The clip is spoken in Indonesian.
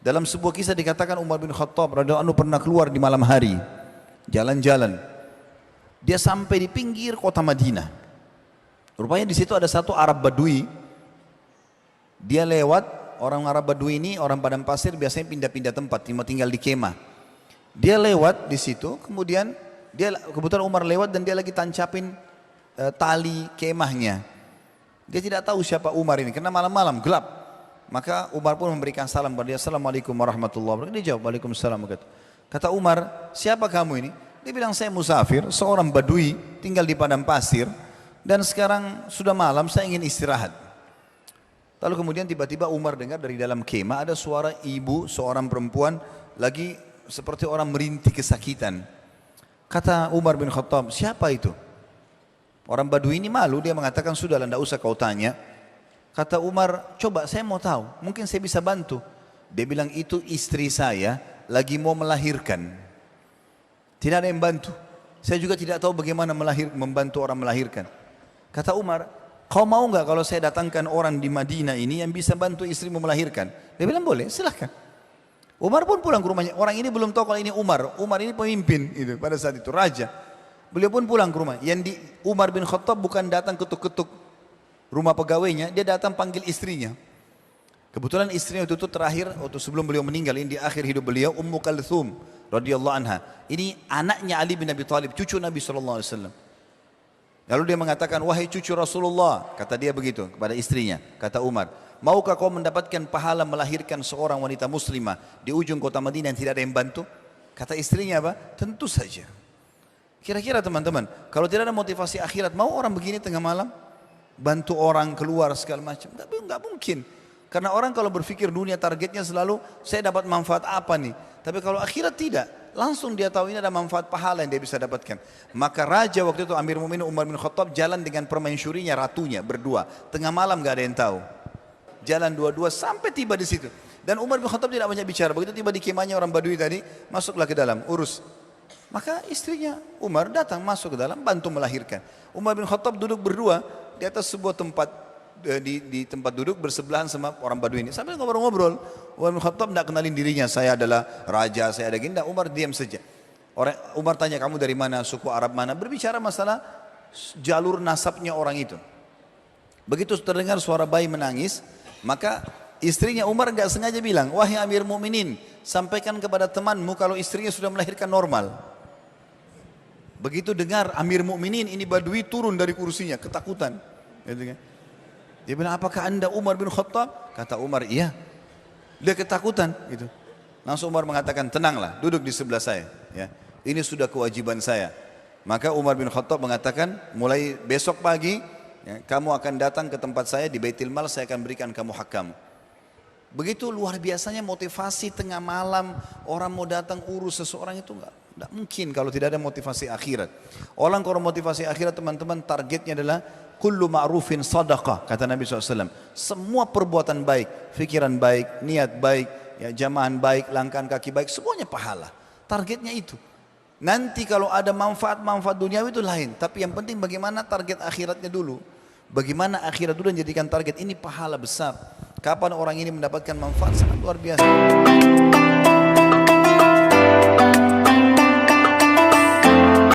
Dalam sebuah kisah dikatakan Umar bin Khattab radhiyallahu anhu pernah keluar di malam hari, jalan-jalan. Dia sampai di pinggir kota Madinah. Rupanya di situ ada satu Arab Badui. Dia lewat, orang Arab Badui ini, orang padang pasir biasanya pindah-pindah tempat, tinggal di kemah. Dia lewat di situ, kemudian kebetulan Umar lewat dan dia lagi tancapin tali kemahnya. Dia tidak tahu siapa Umar ini, karena malam-malam gelap. Maka Umar pun memberikan salam kepada dia, Assalamualaikum warahmatullahi wabarakatuh. Dia jawab, Waalaikumsalam. Kata Umar, siapa kamu ini? Dia bilang, saya musafir, seorang Badui, tinggal di padang pasir, dan sekarang sudah malam, saya ingin istirahat. Lalu kemudian tiba-tiba Umar dengar dari dalam kemah ada suara ibu, seorang perempuan, lagi seperti orang merintih kesakitan. Kata Umar bin Khattab, siapa itu? Orang Badui ini malu, dia mengatakan, sudahlah, tidak usah kau tanya. Kata Umar, coba saya mau tahu, mungkin saya bisa bantu. Dia bilang, itu istri saya lagi mau melahirkan. Tidak ada yang bantu. Saya juga tidak tahu bagaimana membantu orang melahirkan. Kata Umar, kau mau nggak kalau saya datangkan orang di Madinah ini yang bisa bantu istrimu melahirkan? Dia bilang, boleh, silahkan. Umar pun pulang ke rumahnya. Orang ini belum tahu kalau ini Umar. Umar ini pemimpin itu pada saat itu, raja. Beliau pun pulang ke rumah. Umar bin Khattab bukan datang ketuk-ketuk rumah pegawainya, dia datang panggil istrinya. Kebetulan istrinya itu terakhir, waktu sebelum beliau meninggal, ini di akhir hidup beliau, Ummu Kalthum radhiyallahu anha. Ini anaknya Ali bin Abi Thalib, cucu Nabi SAW. Lalu dia mengatakan, wahai cucu Rasulullah, kata dia begitu kepada istrinya. Kata Umar, maukah kau mendapatkan pahala melahirkan seorang wanita muslimah di ujung kota Madinah yang tidak ada yang bantu? Kata istrinya apa? Tentu saja. Kira-kira teman-teman, kalau tidak ada motivasi akhirat, mau orang begini tengah malam? Bantu orang keluar segala macam? Enggak mungkin. Karena orang kalau berpikir dunia targetnya selalu, saya dapat manfaat apa nih? Tapi kalau akhirat tidak, langsung dia tahu ini ada manfaat pahala yang dia bisa dapatkan. Maka raja waktu itu Amir Mu'minin Umar bin Khattab jalan dengan permaisurinya, ratunya berdua. Tengah malam gak ada yang tahu. Jalan dua-dua sampai tiba di situ. Dan Umar bin Khattab tidak banyak bicara. Begitu tiba di kemahnya orang Badui tadi, masuklah ke dalam, urus. Maka istrinya Umar datang masuk ke dalam, bantu melahirkan. Umar bin Khattab duduk berdua di atas sebuah tempat, di tempat duduk bersebelahan sama orang Badui ini. Sambil ngobrol-ngobrol, Umar bin Khattab tidak kenalin dirinya, saya adalah raja, saya ada gini. Umar diam saja. Umar tanya, kamu dari mana, suku Arab mana? Berbicara masalah jalur nasabnya orang itu. Begitu terdengar suara bayi menangis, maka istrinya Umar nggak sengaja bilang, wahai Amir Mu'minin, sampaikan kepada temanmu kalau istrinya sudah melahirkan normal. Begitu dengar Amir Mu'minin ini Badui turun dari kursinya, ketakutan. Dia bilang, apakah anda Umar bin Khattab? Kata Umar, iya. Dia ketakutan. Gitu. Langsung Umar mengatakan, tenanglah, duduk di sebelah saya. Ya. Ini sudah kewajiban saya. Maka Umar bin Khattab mengatakan, mulai besok pagi, ya, kamu akan datang ke tempat saya di Baitul Mal, saya akan berikan kamu hak kamu. Begitu luar biasanya motivasi tengah malam, orang mau datang urus seseorang itu enggak mungkin kalau tidak ada motivasi akhirat. Orang kalau motivasi akhirat teman-teman targetnya adalah kullu ma'rufin sadaqah, kata Nabi SAW. Semua perbuatan baik, fikiran baik, niat baik, ya, jamahan baik, langkah kaki baik, semuanya pahala. Targetnya itu. Nanti kalau ada manfaat-manfaat duniawi itu lain. Tapi yang penting bagaimana target akhiratnya dulu. Bagaimana akhirat dulu menjadikan target ini pahala besar. Kapan orang ini mendapatkan manfaat sangat luar biasa.